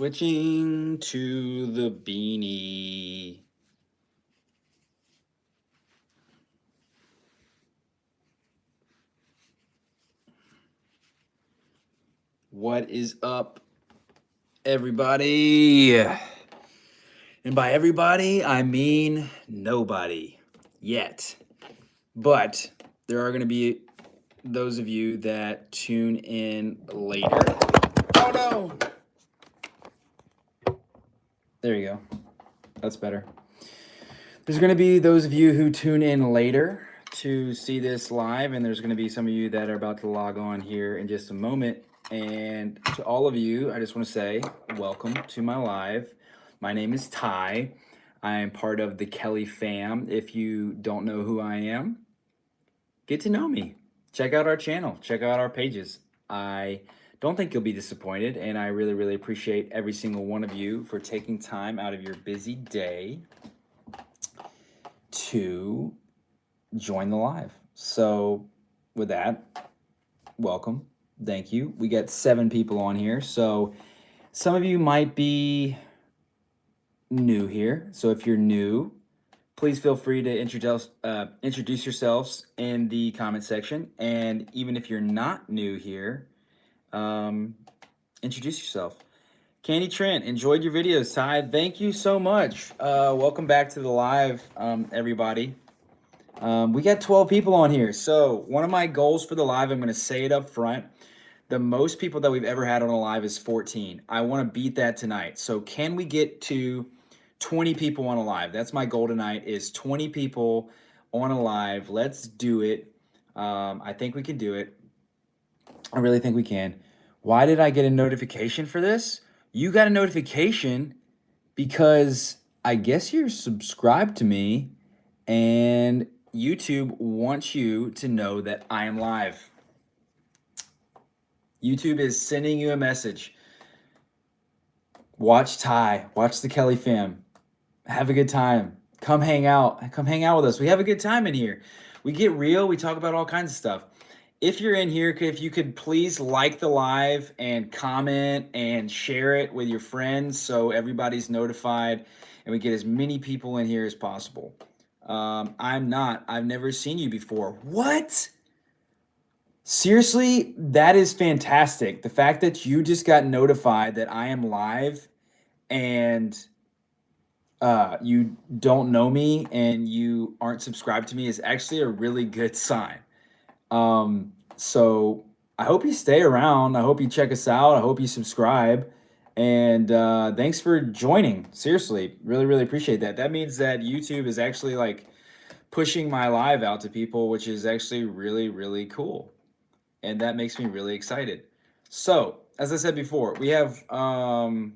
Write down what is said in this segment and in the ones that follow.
Switching to the beanie. What is up, everybody? And by everybody, I mean nobody yet. But there are going to be those of you that tune in later. Oh no! There you go. That's better. There's going to be those of you who tune in later to see this live, and there's going to be some of you that are about to log on here in just a moment. And to all of you, I just want to say welcome to my live. My name is Ty. I am part of the Kelly fam. If you don't know who I am, get to know me. Check out our channel. Check out our pages. I don't think you'll be disappointed, and I really, really appreciate every single one of you for taking time out of your busy day to join the live. So with that, welcome. Thank you. We got 7 people on here. So some of you might be new here. So if you're new, please feel free to introduce yourselves in the comment section. And even if you're not new here, introduce yourself. Candy Trent, enjoyed your videos. Ty, thank you so much. Welcome back to the live, everybody. We got 12 people on here. So one of my goals for the live, I'm going to say it up front. The most people that we've ever had on a live is 14. I want to beat that tonight. So can we get to 20 people on a live? That's my goal tonight, is 20 people on a live. Let's do it. I think we can do it. I really think we can. Why did I get a notification for this? You got a notification because I guess you're subscribed to me and YouTube wants you to know that I am live. YouTube is sending you a message. Watch Ty, watch the Kelly fam. Have a good time. Come hang out. Come hang out with us. We have a good time in here. We get real. We talk about all kinds of stuff. If you're in here, if you could please like the live and comment and share it with your friends so everybody's notified and we get as many people in here as possible. I've never seen you before. What? Seriously, that is fantastic. The fact that you just got notified that I am live and you don't know me and you aren't subscribed to me is actually a really good sign. So I hope you stay around. I hope you check us out. I hope you subscribe. And thanks for joining. Seriously, really, really appreciate that. That means that YouTube is actually like pushing my live out to people, which is actually really, really cool. And that makes me really excited. So, as I said before, we have the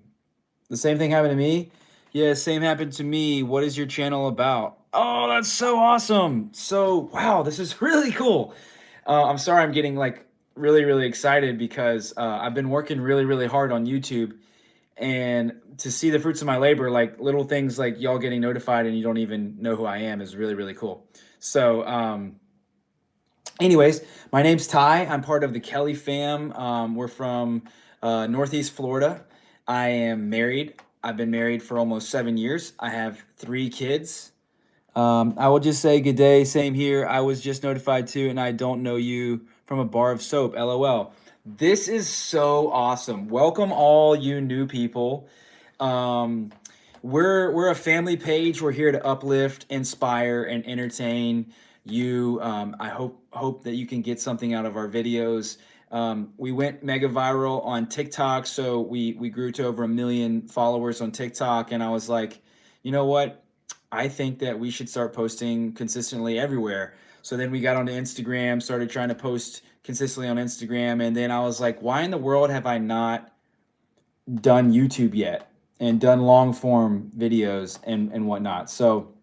same thing happened to me. Yeah, same happened to me. What is your channel about? Oh, that's so awesome. So, wow, this is really cool. I'm sorry I'm getting like really, really excited because I've been working really, really hard on YouTube, and to see the fruits of my labor, like little things like y'all getting notified and you don't even know who I am, is really, really cool. So, anyways, my name's Ty. I'm part of the Kelly fam. We're from Northeast Florida. I am married. I've been married for almost 7 years. I have 3 kids. I will just say good day. Same here. I was just notified too, and I don't know you from a bar of soap. LOL. This is so awesome. Welcome all you new people. We're a family page. We're here to uplift, inspire, and entertain you. I hope that you can get something out of our videos. We went mega viral on TikTok, so we grew to over 1 million followers on TikTok, and I was like, you know what? I think that we should start posting consistently everywhere. So then we got onto Instagram, started trying to post consistently on Instagram, and then I was like, why in the world have I not done YouTube yet and done long form videos and whatnot? So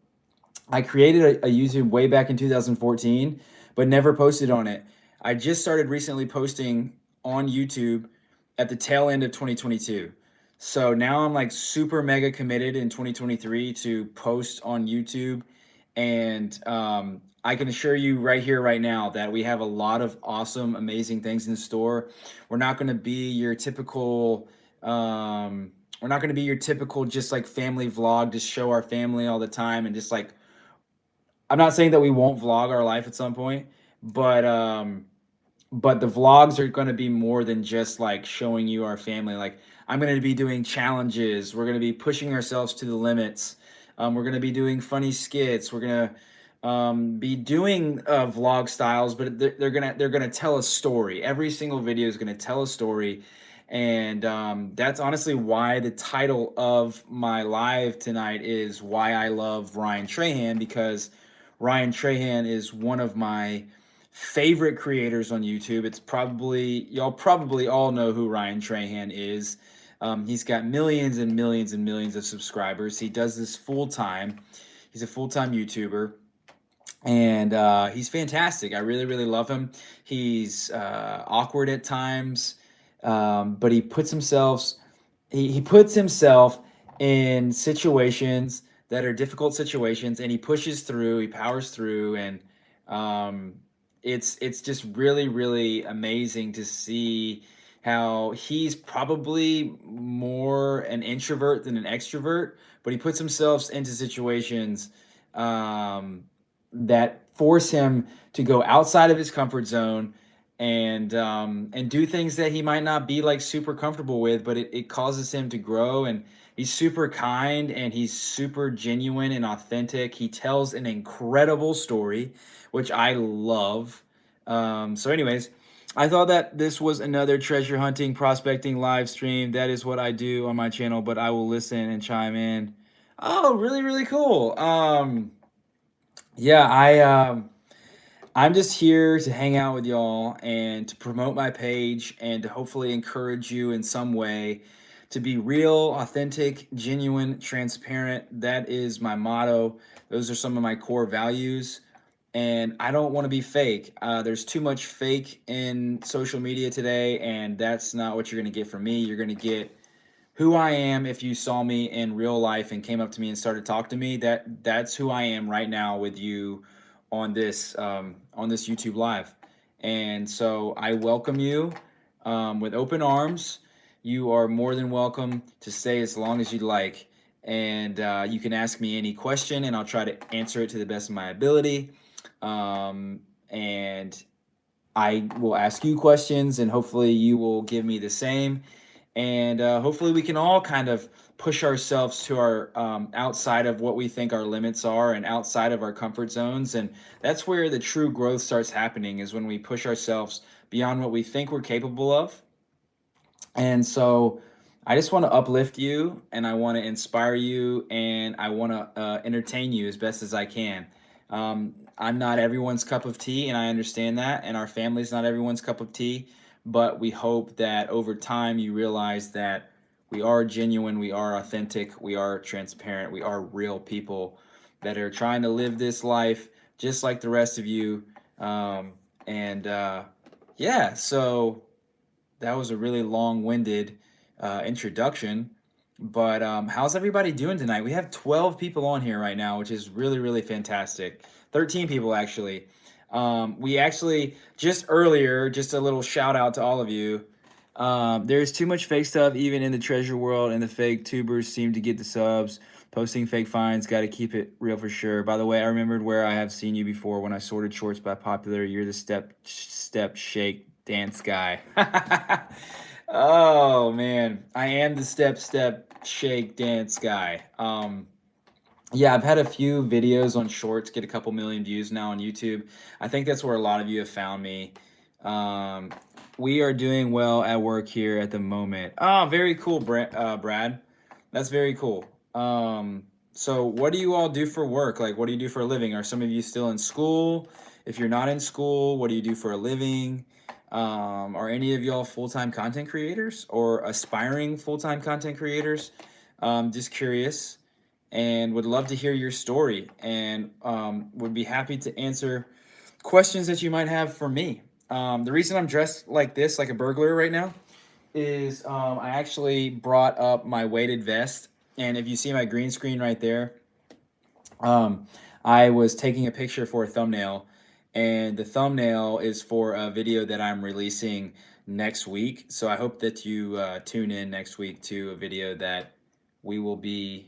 I created a YouTube way back in 2014, but never posted on it. I just started recently posting on YouTube at the tail end of 2022. So now I'm like super mega committed in 2023 to post on YouTube. And I can assure you right here, right now, that we have a lot of awesome, amazing things in store. We're not going to be your typical we're not going to be your typical just like family vlog to show our family all the time and just like, I'm not saying that we won't vlog our life at some point, but the vlogs are going to be more than just like showing you our family. Like, I'm going to be doing challenges. We're going to be pushing ourselves to the limits. We're going to be doing funny skits. We're going to be doing vlog styles, but they're gonna tell a story. Every single video is going to tell a story, and that's honestly why the title of my live tonight is "Why I Love Ryan Trahan," because Ryan Trahan is one of my favorite creators on YouTube. It's probably, y'all probably all know who Ryan Trahan is. He's got millions and millions and millions of subscribers. He does this full time. He's a full time YouTuber, and he's fantastic. I really, really love him. He's awkward at times, but he puts himself in situations that are difficult situations, and he pushes through. He powers through, and um, it's just really, really amazing to see how he's probably more an introvert than an extrovert, but he puts himself into situations um, that force him to go outside of his comfort zone and do things that he might not be like super comfortable with, but it causes him to grow. And he's super kind and he's super genuine and authentic. He tells an incredible story, which I love. So anyways, I thought that this was another treasure hunting prospecting live stream. That is what I do on my channel, but I will listen and chime in. Oh, really, really cool. Yeah, I'm just here to hang out with y'all and to promote my page and to hopefully encourage you in some way to be real, authentic, genuine, transparent. That is my motto. Those are some of my core values. And I don't want to be fake. There's too much fake in social media today, and that's not what you're going to get from me. You're going to get who I am. If you saw me in real life and came up to me and started talking to me, that's who I am right now with you on this YouTube live. And so I welcome you with open arms. You are more than welcome to stay as long as you'd like, and you can ask me any question, and I'll try to answer it to the best of my ability. And I will ask you questions, and hopefully you will give me the same. And hopefully we can all kind of push ourselves to our outside of what we think our limits are and outside of our comfort zones. And that's where the true growth starts happening, is when we push ourselves beyond what we think we're capable of. And so I just want to uplift you, and I want to inspire you, and I want to entertain you as best as I can. I'm not everyone's cup of tea, and I understand that, and our family's not everyone's cup of tea, but we hope that over time you realize that we are genuine, we are authentic, we are transparent, we are real people that are trying to live this life just like the rest of you. And yeah, so that was a really long-winded introduction, but how's everybody doing tonight? We have 12 people on here right now, which is really, really fantastic. 13 people actually. We actually just earlier, just a little shout out to all of you. There's too much fake stuff even in the treasure world, and the fake tubers seem to get the subs. Posting fake finds, got to keep it real for sure. By the way, I remembered where I have seen you before when I sorted shorts by popular. You're the step shake dance guy. Oh man, I am the step shake dance guy. Yeah, I've had a few videos on shorts get a couple million views now on YouTube. I think that's where a lot of you have found me. Um, we are doing well at work here at the moment. Oh, very cool, Brad. That's very cool. So what do you all do for work? Like, what do you do for a living? Are some of you still in school? If you're not in school, what do you do for a living? Are any of y'all full-time content creators or aspiring full-time content creators? Just curious, and would love to hear your story, and would be happy to answer questions that you might have for me. The reason I'm dressed like this, like a burglar right now, is I actually brought up my weighted vest. And if you see my green screen right there, um, I was taking a picture for a thumbnail, and the thumbnail is for a video that I'm releasing next week. So I hope that you tune in next week to a video that we will be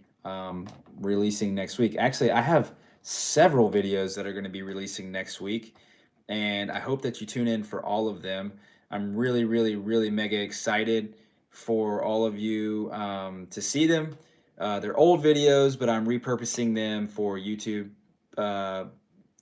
releasing next week. Actually, I have several videos that are going to be releasing next week, and I hope that you tune in for all of them. I'm really, really, really mega excited for all of you to see them. They're old videos, but I'm repurposing them for uh,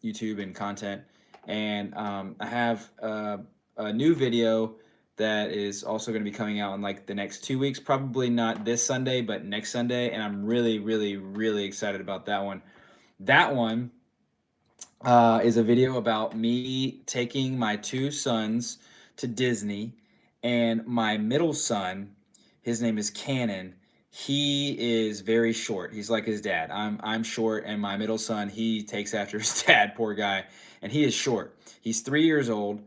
YouTube and content. And I have a new video that is also going to be coming out in like the next 2 weeks. Probably not this Sunday, but next Sunday. And I'm really, really, really excited about that one. That one is a video about me taking my two sons to Disney, and my middle son, his name is Cannon. He is very short. He's like his dad. I'm short, and my middle son, he takes after his dad. Poor guy, and he is short. He's 3 years old.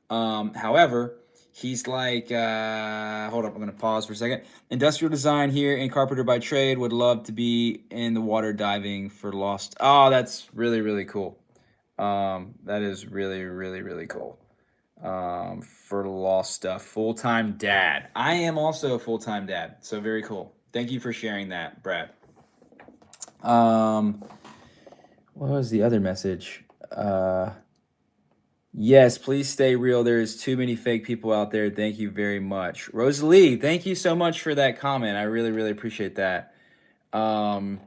However, he's like, hold up, I'm gonna pause for a second. Industrial design here and carpenter by trade. Would love to be in the water diving for lost. Oh, that's really, really cool. That is really, really, really cool. For lost stuff, full-time dad. I am also a full-time dad, so very cool. Thank you for sharing that, Brad. Um, what was the other message? Yes, please stay real. There's too many fake people out there. Thank you very much. Rosalie, thank you so much for that comment. I really, really appreciate that. Um,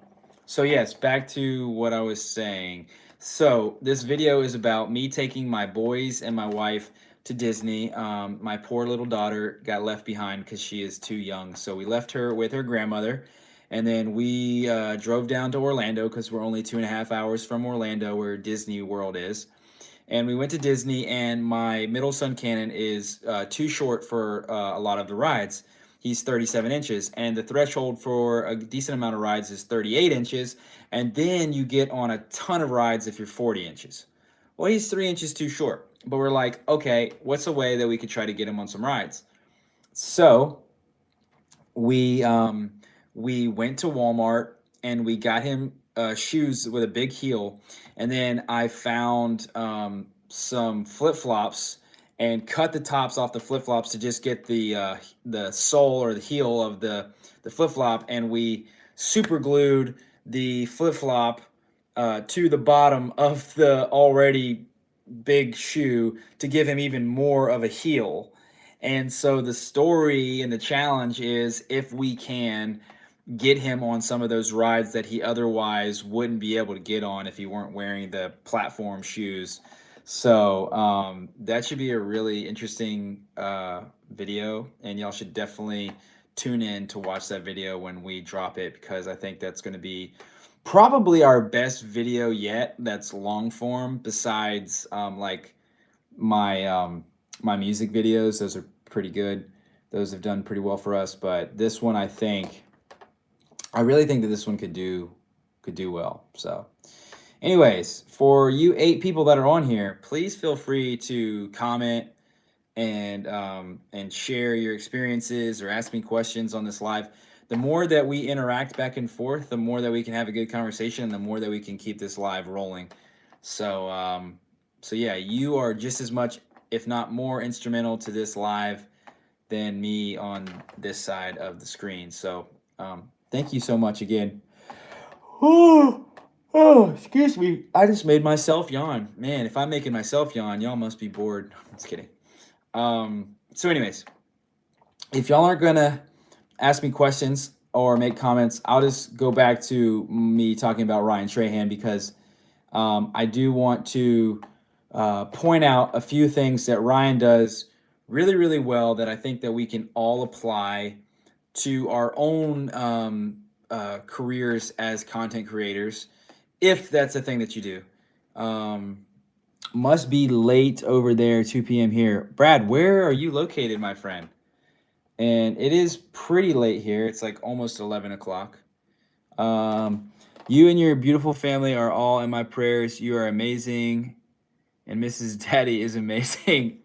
so yes, back to what I was saying. So this video is about me taking my boys and my wife to Disney. My poor little daughter got left behind because she is too young. So we left her with her grandmother, and then we drove down to Orlando because we're only 2.5 hours from Orlando, where Disney World is. And we went to Disney, and my middle son Cannon is too short for a lot of the rides. He's 37 inches, and the threshold for a decent amount of rides is 38 inches, and then you get on a ton of rides if you're 40 inches. Well, he's 3 inches too short, but we're like, okay, what's a way that we could try to get him on some rides? So we we went to Walmart and we got him shoes with a big heel, and then I found some flip flops and cut the tops off the flip flops to just get the sole or the heel of the flip flop, and we super glued the flip flop to the bottom of the already big shoe to give him even more of a heel. And so the story and the challenge is if we can get him on some of those rides that he otherwise wouldn't be able to get on if he weren't wearing the platform shoes. So that should be a really interesting video, and y'all should definitely tune in to watch that video when we drop it, because I think that's going to be probably our best video yet that's long form, besides like my music videos. Those are pretty good. Those have done pretty well for us, but this one I really think that this one could do well. So anyways, for you 8 people that are on here, please feel free to comment and share your experiences or ask me questions on this live. The more that we interact back and forth, the more that we can have a good conversation, and the more that we can keep this live rolling. So so yeah, you are just as much, if not more, instrumental to this live than me on this side of the screen. So thank you so much again. Oh, excuse me. I just made myself yawn. Man, if I'm making myself yawn, y'all must be bored. Just kidding. So anyways, if y'all aren't gonna ask me questions or make comments, I'll just go back to me talking about Ryan Trahan, because I do want to point out a few things that Ryan does really, really well that I think that we can all apply to our own careers as content creators, if that's a thing that you do. Must be late over there, 2 p.m. here. Brad, where are you located, my friend? And it is pretty late here. It's like almost 11 o'clock. You and your beautiful family are all in my prayers. You are amazing. And Mrs. Daddy is amazing.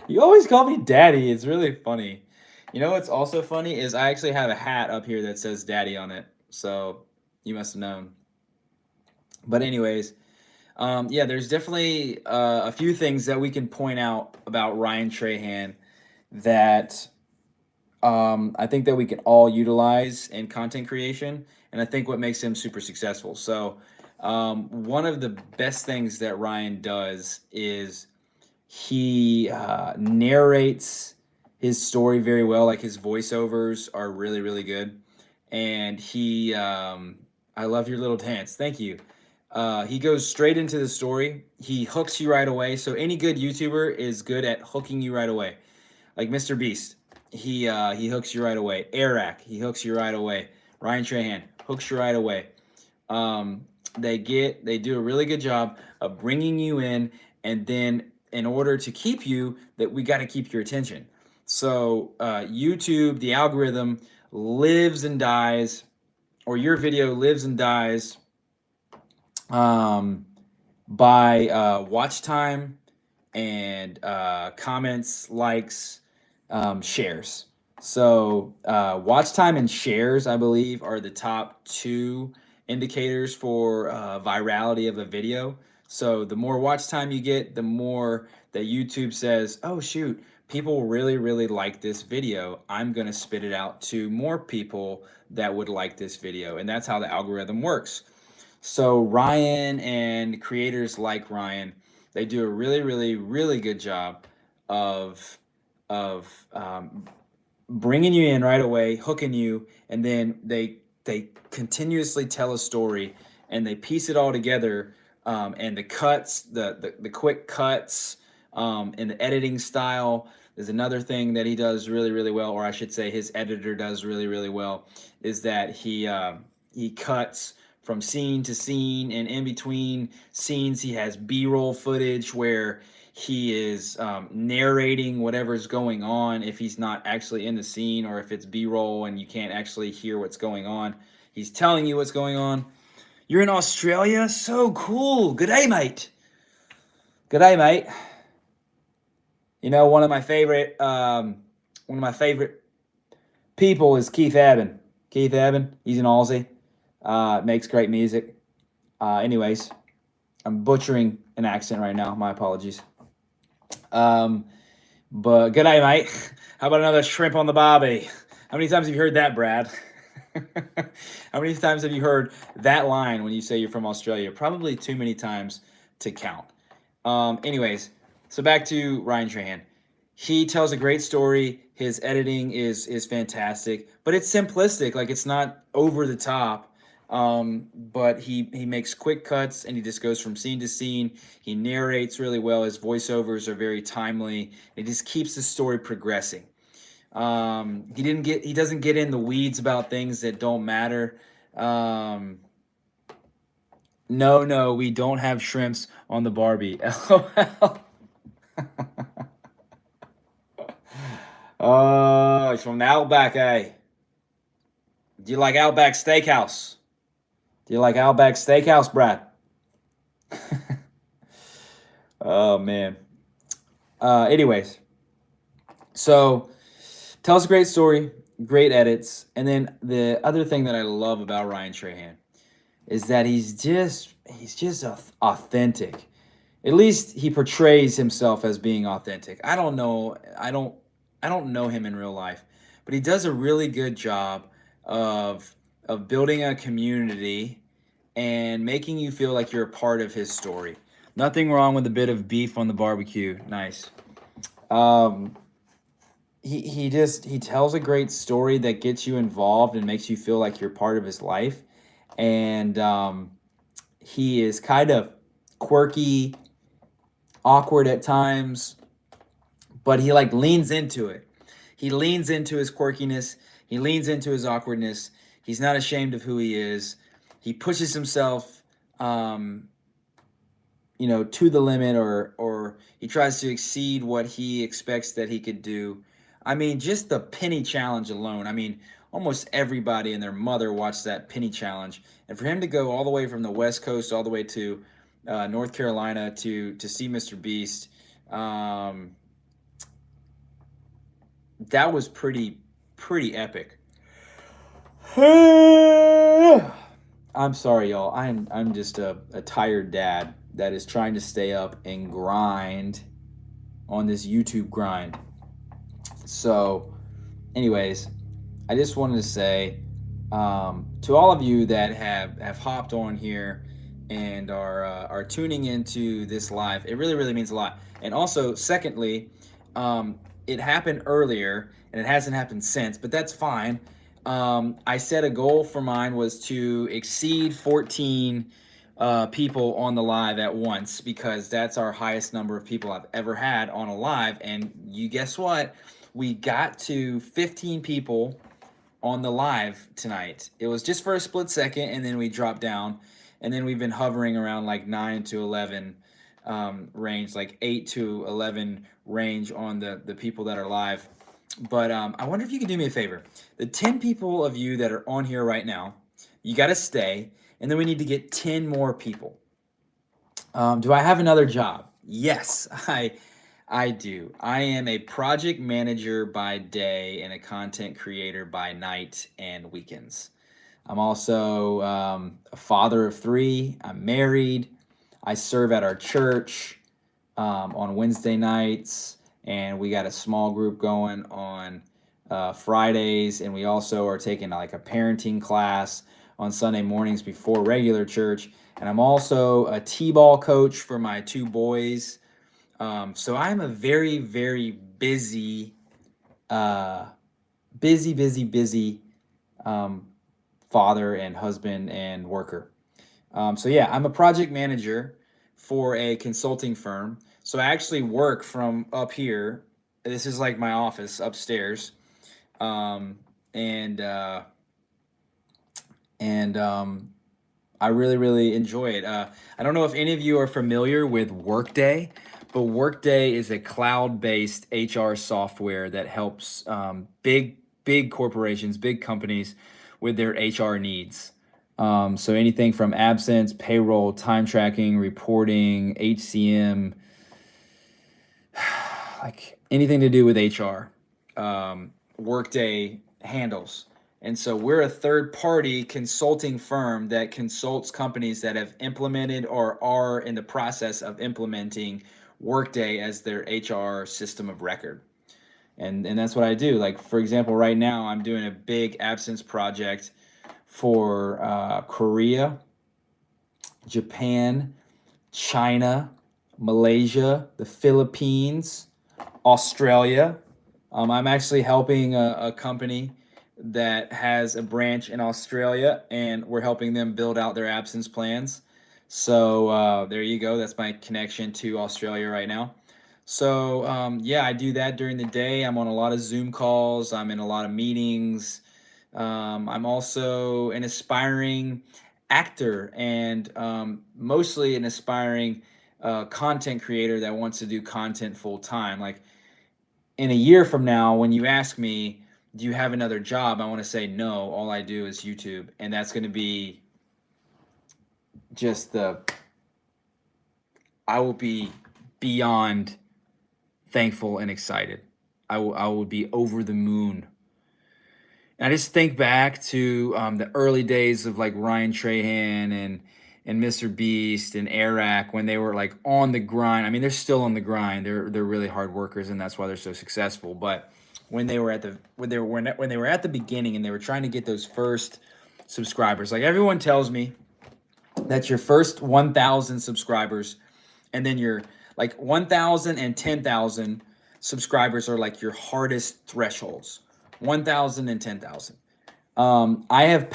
You always call me Daddy. It's really funny. You know what's also funny is I actually have a hat up here that says Daddy on it. So you must have known. But anyways, yeah, there's definitely a few things that we can point out about Ryan Trahan that I think that we can all utilize in content creation, and I think what makes him super successful. So, one of the best things that Ryan does is he narrates his story very well. Like his voiceovers are really, really good, and I love your little dance. Thank you. He goes straight into the story. He hooks you right away. So any good YouTuber is good at hooking you right away. Like Mr. Beast, he hooks you right away. Eric, he hooks you right away. Ryan Trahan hooks you right away. They do a really good job of bringing you in, and then in order to keep you, that we got to keep your attention. So YouTube, the algorithm lives and dies, or your video lives and dies um, by watch time and comments, likes, shares. So watch time and shares, I believe, are the top two indicators for virality of a video. So the more watch time you get, the more that YouTube says, oh shoot, people really, really like this video. I'm going to spit it out to more people that would like this video. And that's how the algorithm works. So Ryan and creators like Ryan, they do a really, really, really good job of of bringing you in right away, hooking you, and then they continuously tell a story and they piece it all together. And the cuts, the quick cuts, and the editing style is another thing that he does really, really well, or I should say his editor does really, really well, is that he cuts from scene to scene, and in between scenes he has B-roll footage where he is narrating whatever's going on if he's not actually in the scene, or if it's B-roll and you can't actually hear what's going on. He's telling you what's going on. You're in Australia? So cool. Good day, mate. Good day, mate. You know, one of my favorite people is Keith Abbin. Keith Abbin, he's an Aussie. Makes great music. Anyways, I'm butchering an accent right now. My apologies. But good day, mate. How about another shrimp on the barbie? How many times have you heard that, Brad? How many times have you heard that line when you say you're from Australia? Probably too many times to count. Anyways, so back to Ryan Trahan. He tells a great story. His editing is fantastic, but it's simplistic. Like, it's not over the top. But he makes quick cuts and he just goes from scene to scene. He narrates really well. His voiceovers are very timely. It just keeps the story progressing. He doesn't get in the weeds about things that don't matter. No, we don't have shrimps on the Barbie. LOL. Oh, it's from the Outback, eh? Do you like Outback Steakhouse? Do you like Outback Steakhouse, Brad? Oh, man. Anyways, so tells a great story, great edits, and then the other thing that I love about Ryan Trahan is that he's just authentic. At least he portrays himself as being authentic. I don't know him in real life, but he does a really good job of building a community and making you feel like you're a part of his story. Nothing wrong with a bit of beef on the barbecue. Nice. He tells a great story that gets you involved and makes you feel like you're part of his life. And he is kind of quirky, awkward at times, but he like leans into it. He leans into his quirkiness. He leans into his awkwardness. He's not ashamed of who he is. He pushes himself, to the limit, or he tries to exceed what he expects that he could do. I mean, just the penny challenge alone. I mean, almost everybody and their mother watched that penny challenge. And for him to go all the way from the West Coast all the way to North Carolina to see Mr. Beast, that was pretty epic. I'm sorry, y'all. I'm just a tired dad that is trying to stay up and grind on this YouTube grind. So, anyways, I just wanted to say to all of you that have hopped on here and are tuning into this live, it really really means a lot. And also, secondly, it happened earlier and it hasn't happened since, but that's fine. I set a goal for mine was to exceed 14 people on the live at once, because that's our highest number of people I've ever had on a live. And you guess what? We got to 15 people on the live tonight. It was just for a split second, and then we dropped down, and then we've been hovering around like 9 to 11 range, like 8 to 11 range on the people that are live. But I wonder if you could do me a favor. The 10 people of you that are on here right now, you got to stay, and then we need to get 10 more people. Do I have another job? Yes, I do. I am a project manager by day and a content creator by night and weekends. I'm also a father of three. I'm married. I serve at our church on Wednesday nights, and we got a small group going on Fridays, and we also are taking like a parenting class on Sunday mornings before regular church. And I'm also a t-ball coach for my two boys. So I'm a very, very busy, uh, busy father and husband and worker. So yeah, I'm a project manager for a consulting firm. So I actually work from up here. This is like my office upstairs, um, and uh, and I really, really enjoy it. I don't know if any of you are familiar with Workday, but Workday is a cloud-based HR software that helps big corporations, big companies with their HR needs. So anything from absence, payroll, time tracking, reporting, HCM, like anything to do with HR, Workday handles. And so we're a third party consulting firm that consults companies that have implemented or are in the process of implementing Workday as their HR system of record. And that's what I do. Like, for example, right now I'm doing a big absence project for Korea, Japan, China, Malaysia, the Philippines, Australia. I'm actually helping a company that has a branch in Australia, and we're helping them build out their absence plans. So there you go. That's my connection to Australia right now. So yeah, I do that during the day. I'm on a lot of Zoom calls. I'm in a lot of meetings. I'm also an aspiring actor and mostly an aspiring content creator that wants to do content full time. Like in a year from now, when you ask me, do you have another job? I want to say no. All I do is YouTube, and that's going to be just I will be beyond thankful and excited. I will be over the moon. And I just think back to the early days of like Ryan Trahan and Mr. Beast and Eric when they were like on the grind. I mean, they're still on the grind. They're really hard workers, and that's why they're so successful. But when they were at the when they were at the beginning and they were trying to get those first subscribers, like everyone tells me that your first 1,000 subscribers and then your like 1,000 and 10,000 subscribers are like your hardest thresholds. 1,000 and 10,000. I've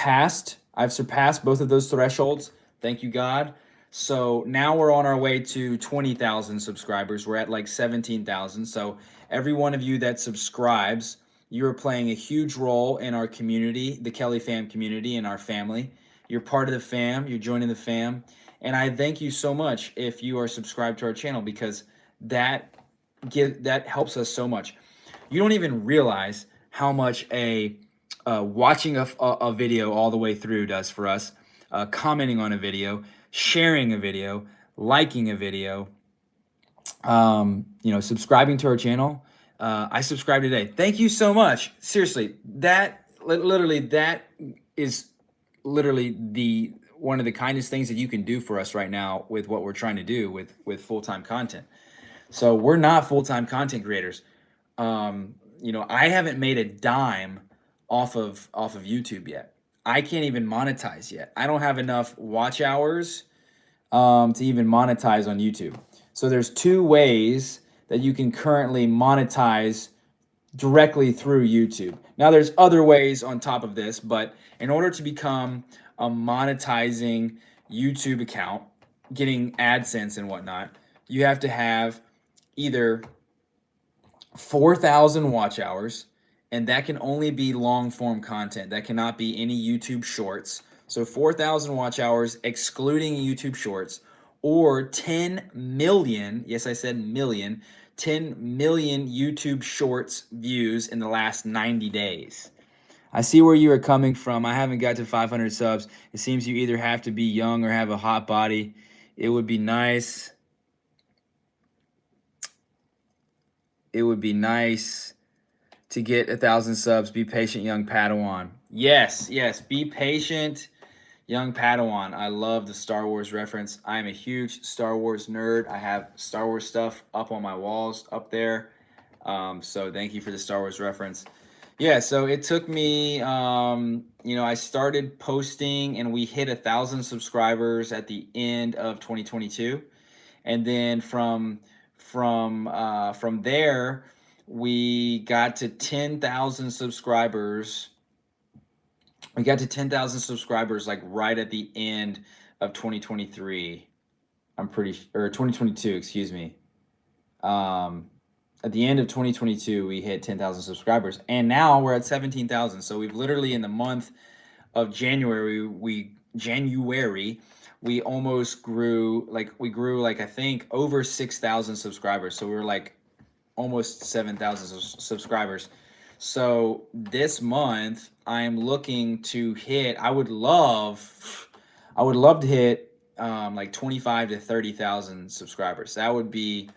surpassed both of those thresholds. Thank you, God. So now we're on our way to 20,000 subscribers. We're at like 17,000. So every one of you that subscribes, you're playing a huge role in our community, the Kelly fam community, and our family. You're part of the fam. You're joining the fam. And I thank you so much if you are subscribed to our channel, because that that helps us so much. You don't even realize how much watching a video all the way through does for us. Commenting on a video, sharing a video, liking a video, subscribing to our channel. I subscribed today. Thank you so much. Seriously, that is literally the one of the kindest things that you can do for us right now with what we're trying to do with full-time content. So we're not full-time content creators. you know, I haven't made a dime off of YouTube yet. I can't even monetize yet. I don't have enough watch hours to even monetize on YouTube. So there's two ways that you can currently monetize directly through YouTube. Now there's other ways on top of this, but in order to become a monetizing YouTube account, getting AdSense and whatnot, you have to have either 4,000 watch hours, and that can only be long form content. That cannot be any YouTube shorts. So 4,000 watch hours excluding YouTube shorts, or 10 million, yes, I said million, 10 million YouTube shorts views in the last 90 days. I see where you are coming from. I haven't got to 500 subs. It seems you either have to be young or have a hot body. It would be nice. It would be nice to get 1,000 subs. Be patient, young Padawan. Yes, yes. Be patient, young Padawan. I love the Star Wars reference. I am a huge Star Wars nerd. I have Star Wars stuff up on my walls up there. So thank you for the Star Wars reference. Yeah, so it took me, you know, I started posting and we hit 1,000 subscribers at the end of 2022, and then from there we got to 10,000 subscribers. We got to 10,000 subscribers like right at the end of 2023. Or 2022, excuse me. At the end of 2022, we hit 10,000 subscribers, and now we're at 17,000. So we've literally, in the month of January, we almost grew like I think over 6,000 subscribers. So we were like almost 7,000 subscribers. So this month I'm looking to hit. I would love to hit like 25 to 30,000 subscribers. That would be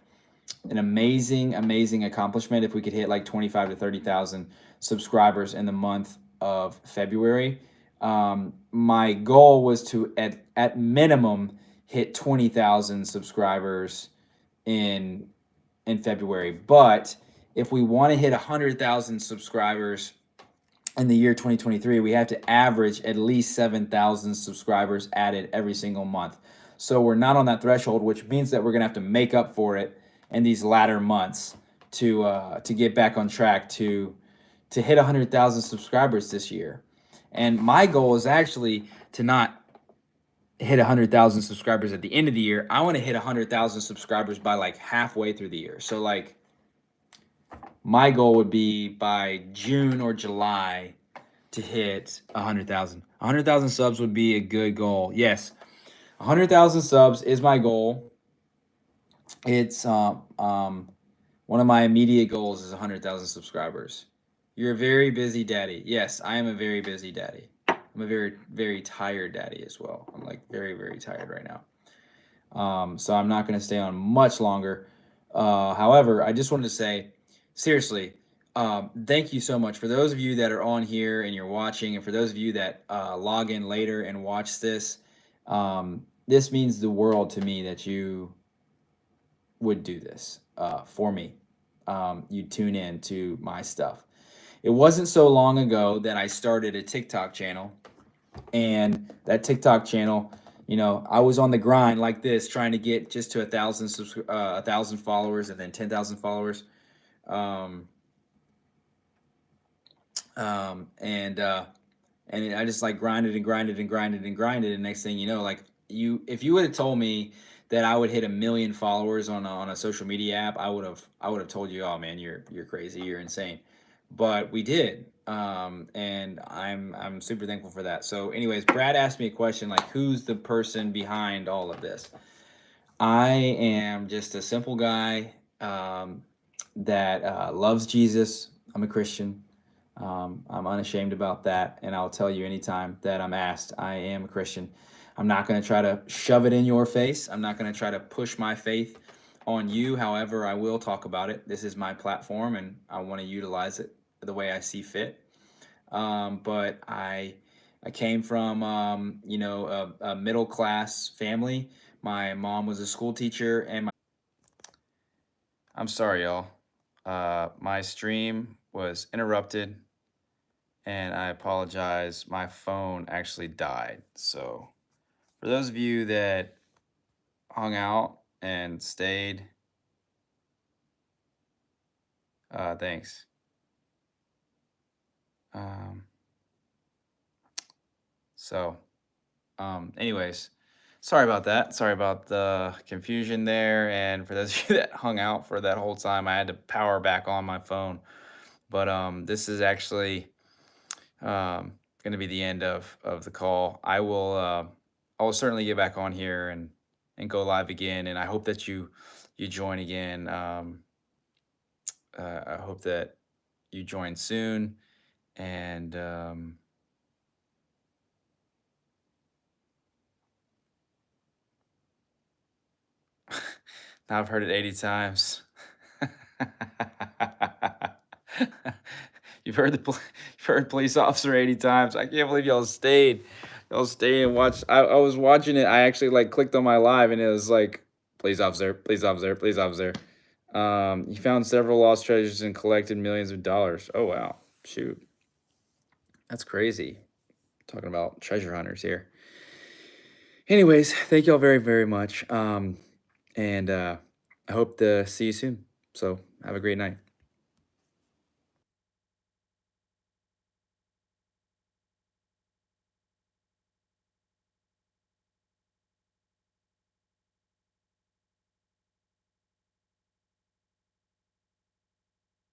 an amazing accomplishment if we could hit like 25 to 30,000 subscribers in the month of February. My goal was to at minimum hit 20,000 subscribers in February. But if we want to hit 100,000 subscribers in the year 2023, we have to average at least 7,000 subscribers added every single month. So we're not on that threshold, which means that we're going to have to make up for it in these latter months to get back on track to hit 100,000 subscribers this year. And my goal is actually to not hit 100,000 subscribers at the end of the year. I want to hit 100,000 subscribers by like halfway through the year. So like my goal would be by June or July to hit 100,000. 100,000 subs would be a good goal. Yes, 100,000 subs is my goal. It's one of my immediate goals is 100,000 subscribers. You're a very busy daddy. Yes, I am a very busy daddy. I'm a very tired daddy as well. I'm like very tired right now. So I'm not going to stay on much longer. However, I just wanted to say, seriously, thank you so much for those of you that are on here and you're watching, and for those of you that log in later and watch this. This means the world to me that you would do this for me. You tune in to my stuff. It wasn't so long ago that I started a TikTok channel, and that TikTok channel, you know, I was on the grind like this, trying to get just to 1,000 followers, and then 10,000 followers. And I just like grinded and grinded and grinded and grinded. And next thing you know, like if you would have told me that I would hit 1 million followers on a social media app, I would have told you, oh man, you're crazy, you're insane. But we did, and I'm super thankful for that. So, anyways, Brad asked me a question like, who's the person behind all of this? I am just a simple guy that loves Jesus. I'm a Christian. I'm unashamed about that, and I'll tell you anytime that I'm asked, I am a Christian. I'm not going to try to shove it in your face. I'm not going to try to push my faith on you. However, I will talk about it. This is my platform, and I want to utilize it the way I see fit. But I came from a middle class family. My mom was a school teacher, and I'm sorry, y'all. My stream was interrupted, and I apologize. My phone actually died. So, for those of you that hung out and stayed, thanks. Um, so, anyways, sorry about that. Sorry about the confusion there. And for those of you that hung out for that whole time, I had to power back on my phone. But this is actually going to be the end of the call. I will certainly get back on here and go live again. And I hope that you join again. I hope that you join soon. And now I've heard it 80 times. You've heard police officer 80 times. I can't believe y'all stayed. Y'all stay and watch. I was watching it. I actually like clicked on my live and it was like police officer, police officer, police officer. He found several lost treasures and collected millions of dollars. Oh wow. Shoot. That's crazy. Talking about treasure hunters here. Anyways, thank y'all very, very much. And I hope to see you soon. So have a great night.